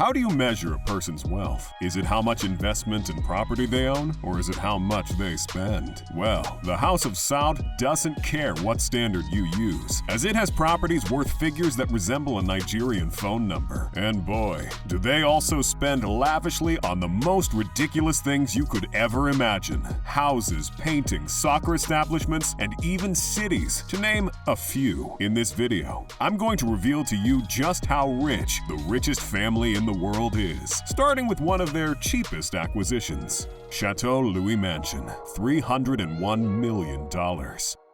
How do you measure a person's wealth? Is it how much investment and property they own, or is it how much they spend? Well, the House of Saud doesn't care what standard you use, as it has properties worth figures that resemble a Nigerian phone number. And boy, do they also spend lavishly on the most ridiculous things you could ever imagine. Houses, paintings, soccer establishments, and even cities, to name a few. In this video, I'm going to reveal to you just how rich the richest family in the world is, starting with one of their cheapest acquisitions, Chateau Louis Mansion, $301 million.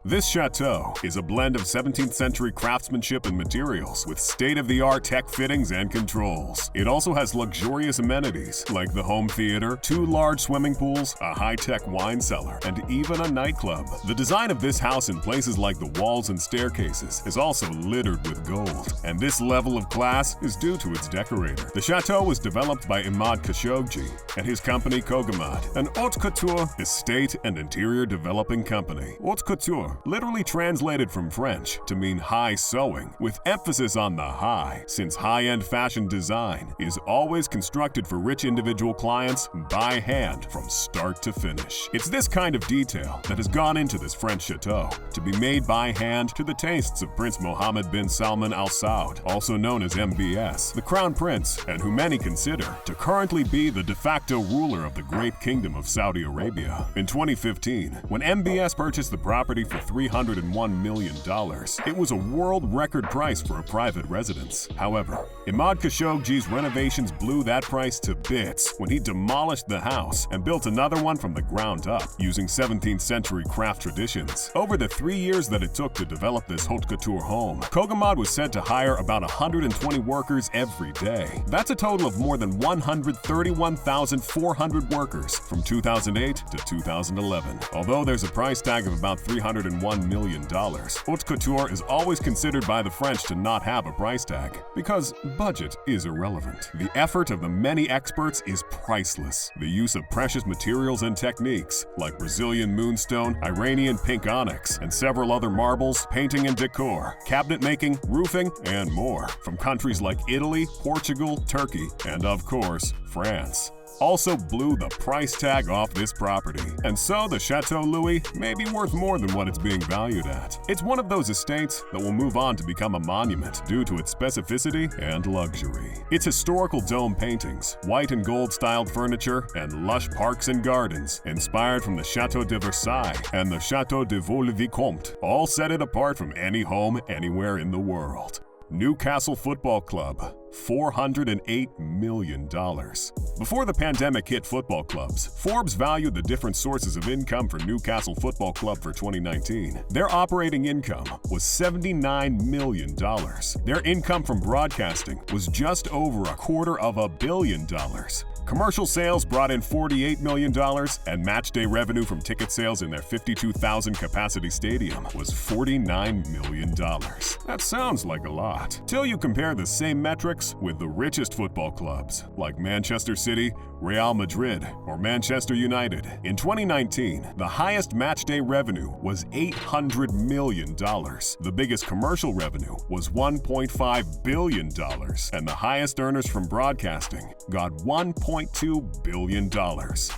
This chateau is a blend of 17th century craftsmanship and materials with state-of-the-art tech fittings and controls. It also has luxurious amenities like the home theater, 2 large swimming pools, a high-tech wine cellar, and even a nightclub. The design of this house in places like the walls and staircases is also littered with gold, and this level of class is due to its decorator. The chateau was developed by Imad Khashoggi and his company Kogamad, an haute couture estate and interior developing company. Haute couture literally translated from French to mean high sewing, with emphasis on the high, since high-end fashion design is always constructed for rich individual clients by hand from start to finish. It's this kind of detail that has gone into this French chateau, to be made by hand to the tastes of Prince Mohammed bin Salman Al Saud, also known as MBS, the Crown Prince, and who many consider to currently be the de facto ruler of the great kingdom of Saudi Arabia. In 2015, when MBS purchased the property for $301 million. It was a world record price for a private residence. However, Imad Khashoggi's renovations blew that price to bits when he demolished the house and built another one from the ground up, using 17th century craft traditions. Over the 3 years that it took to develop this haute couture home, Kogamad was said to hire about 120 workers every day. That's a total of more than 131,400 workers from 2008 to 2011. Although there's a price tag of about $301 million, haute couture is always considered by the French to not have a price tag, because budget is irrelevant. The effort of the many experts is priceless. The use of precious materials and techniques, like Brazilian moonstone, Iranian pink onyx, and several other marbles, painting and decor, cabinet making, roofing, and more, from countries like Italy, Portugal, Turkey, and of course, France, also blew the price tag off this property. And so the Chateau Louis may be worth more than what it's being valued at. It's one of those estates that will move on to become a monument due to its specificity and luxury. Its historical dome paintings, white and gold styled furniture, and lush parks and gardens, inspired from the Chateau de Versailles and the Chateau de Vaux-le-Vicomte, all set it apart from any home anywhere in the world. Newcastle Football Club, $408 million. Before the pandemic hit football clubs, Forbes valued the different sources of income for Newcastle Football Club for 2019. Their operating income was $79 million. Their income from broadcasting was just over $250 million. Commercial sales brought in $48 million, and matchday revenue from ticket sales in their 52,000 capacity stadium was $49 million. That sounds like a lot, till you compare the same metrics with the richest football clubs, like Manchester City, Real Madrid, or Manchester United. In 2019, the highest matchday revenue was $800 million. The biggest commercial revenue was $1.5 billion, and the highest earners from broadcasting got $1.2 billion.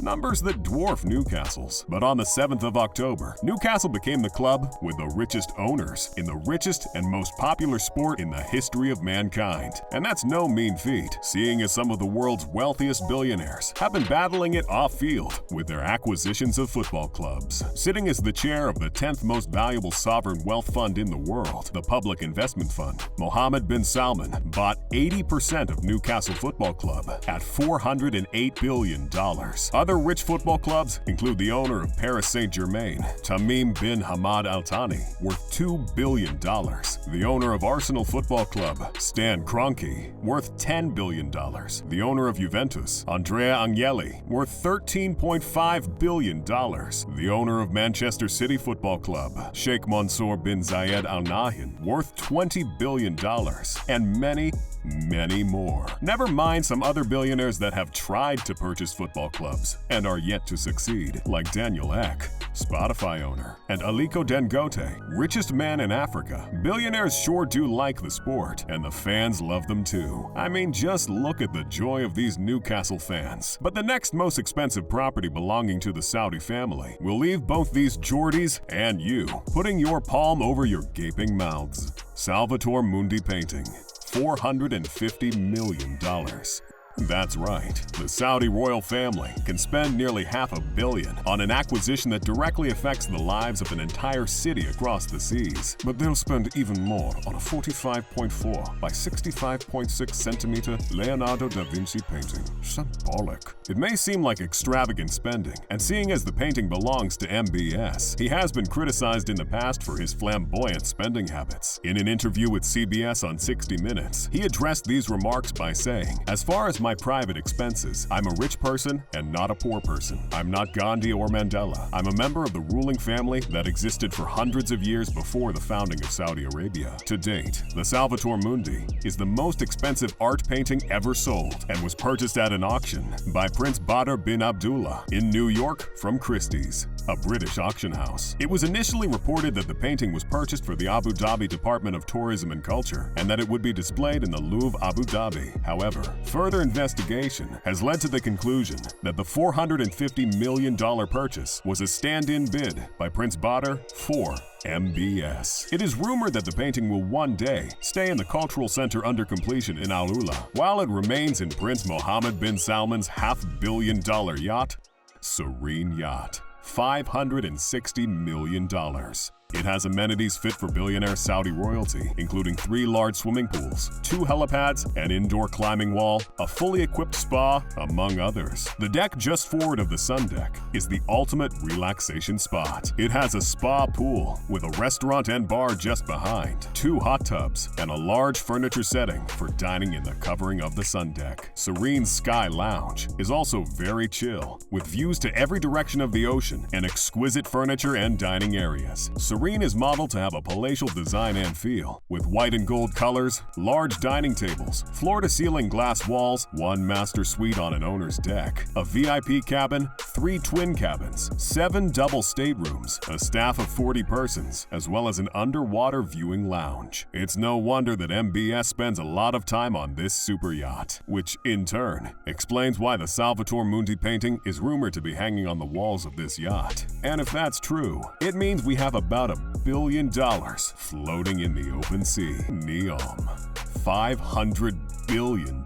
Numbers that dwarf Newcastle's. But on the 7th of October, Newcastle became the club with the richest owners in the richest and most popular sport in the history of mankind. And that's no mean feat, seeing as some of the world's wealthiest billionaires have been battling it off-field with their acquisitions of football clubs. Sitting as the chair of the 10th most valuable sovereign wealth fund in the world, the Public Investment Fund, Mohammed bin Salman bought 80% of Newcastle Football Club at $408 billion. Other rich football clubs include the owner of Paris Saint-Germain, Tamim bin Hamad Al Thani, worth $2 billion. The owner of Arsenal Football Club, Stan Kroenke, worth $10 billion. The owner of Juventus, Andrea Agnelli, worth $13.5 billion. The owner of Manchester City Football Club, Sheikh Mansour bin Zayed Al Nahyan, worth $20 billion. And many more. Never mind some other billionaires that have tried to purchase football clubs and are yet to succeed, like Daniel Ek, Spotify owner, and Aliko Dangote, richest man in Africa. Billionaires sure do like the sport, and the fans love them too. I mean, just look at the joy of these Newcastle fans. But the next most expensive property belonging to the Saudi family will leave both these Geordies and you putting your palm over your gaping mouths. Salvator Mundi painting, $450 million. That's right. The Saudi royal family can spend nearly $500 million on an acquisition that directly affects the lives of an entire city across the seas. But they'll spend even more on a 45.4 by 65.6 centimeter Leonardo da Vinci painting. Symbolic. It may seem like extravagant spending, and seeing as the painting belongs to MBS, he has been criticized in the past for his flamboyant spending habits. In an interview with CBS on 60 Minutes, he addressed these remarks by saying, "As far as my private expenses, I'm a rich person and not a poor person. I'm not Gandhi or Mandela. I'm a member of the ruling family that existed for hundreds of years before the founding of Saudi Arabia. To date, the Salvator Mundi is the most expensive art painting ever sold and was purchased at an auction by Prince Badr bin Abdullah in New York from Christie's, a British auction house. It was initially reported that the painting was purchased for the Abu Dhabi Department of Tourism and Culture and that it would be displayed in the Louvre, Abu Dhabi. However, further investigation has led to the conclusion that the $450 million purchase was a stand-in bid by Prince Badr for MBS. It is rumored that the painting will one day stay in the cultural center under completion in Al Ula, while it remains in Prince Mohammed bin Salman's $500 million yacht, Serene Yacht. $560 million. It has amenities fit for billionaire Saudi royalty, including 3 large swimming pools, 2 helipads, an indoor climbing wall, a fully equipped spa, among others. The deck just forward of the sun deck is the ultimate relaxation spot. It has a spa pool with a restaurant and bar just behind, 2 hot tubs, and a large furniture setting for dining in the covering of the sun deck. Serene Sky Lounge is also very chill, with views to every direction of the ocean and exquisite furniture and dining areas. Serene is modeled to have a palatial design and feel, with white and gold colors, large dining tables, floor-to-ceiling glass walls, 1 master suite on an owner's deck, a VIP cabin, 3 twin cabins, 7 double staterooms, a staff of 40 persons, as well as an underwater viewing lounge. It's no wonder that MBS spends a lot of time on this super yacht, which, in turn, explains why the Salvator Mundi painting is rumored to be hanging on the walls of this yacht. And if that's true, it means we have about $1 billion floating in the open sea. NEOM. $500 billion.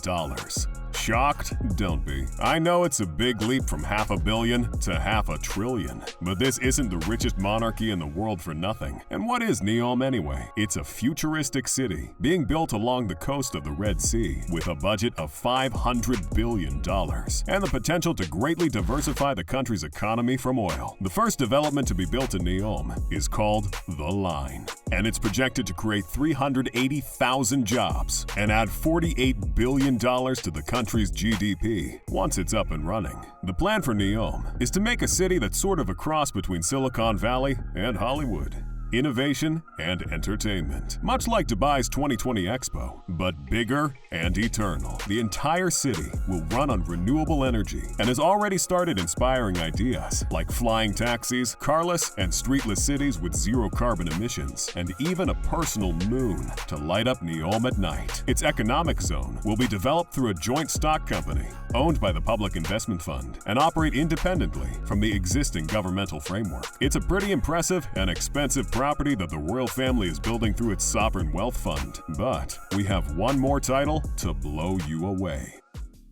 Shocked? Don't be. I know it's a big leap from $500 million to $500 billion, but this isn't the richest monarchy in the world for nothing. And what is NEOM anyway? It's a futuristic city being built along the coast of the Red Sea with a budget of $500 billion and the potential to greatly diversify the country's economy from oil. The first development to be built in NEOM is called The Line, and it's projected to create 380,000 jobs and add $48 billion to the country's GDP once it's up and running. The plan for NEOM is to make a city that's sort of a cross between Silicon Valley and Hollywood. Innovation and entertainment. Much like Dubai's 2020 Expo, but bigger and eternal. The entire city will run on renewable energy and has already started inspiring ideas like flying taxis, carless and streetless cities with zero carbon emissions, and even a personal moon to light up NEOM at night. Its economic zone will be developed through a joint stock company owned by the Public Investment Fund and operate independently from the existing governmental framework. It's a pretty impressive and expensive property that the royal family is building through its sovereign wealth fund. But we have one more title to blow you away.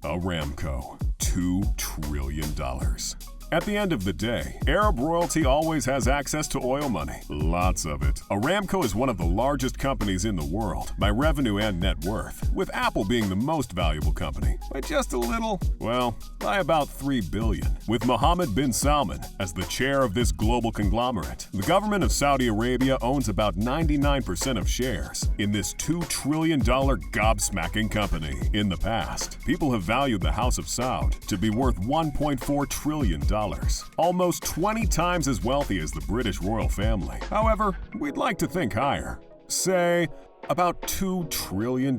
Aramco, $2 trillion. At the end of the day, Arab royalty always has access to oil money. Lots of it. Aramco is one of the largest companies in the world by revenue and net worth, with Apple being the most valuable company by just a little, well, by about $3 billion. With Mohammed bin Salman as the chair of this global conglomerate, the government of Saudi Arabia owns about 99% of shares in this $2 trillion gobsmacking company. In the past, people have valued the House of Saud to be worth $1.4 trillion. Almost 20 times as wealthy as the British royal family. However, we'd like to think higher. Say, about $2 trillion.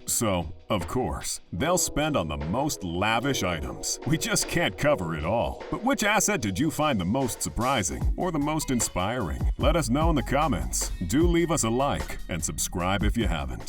So, of course, they'll spend on the most lavish items. We just can't cover it all. But which asset did you find the most surprising or the most inspiring? Let us know in the comments. Do leave us a like and subscribe if you haven't.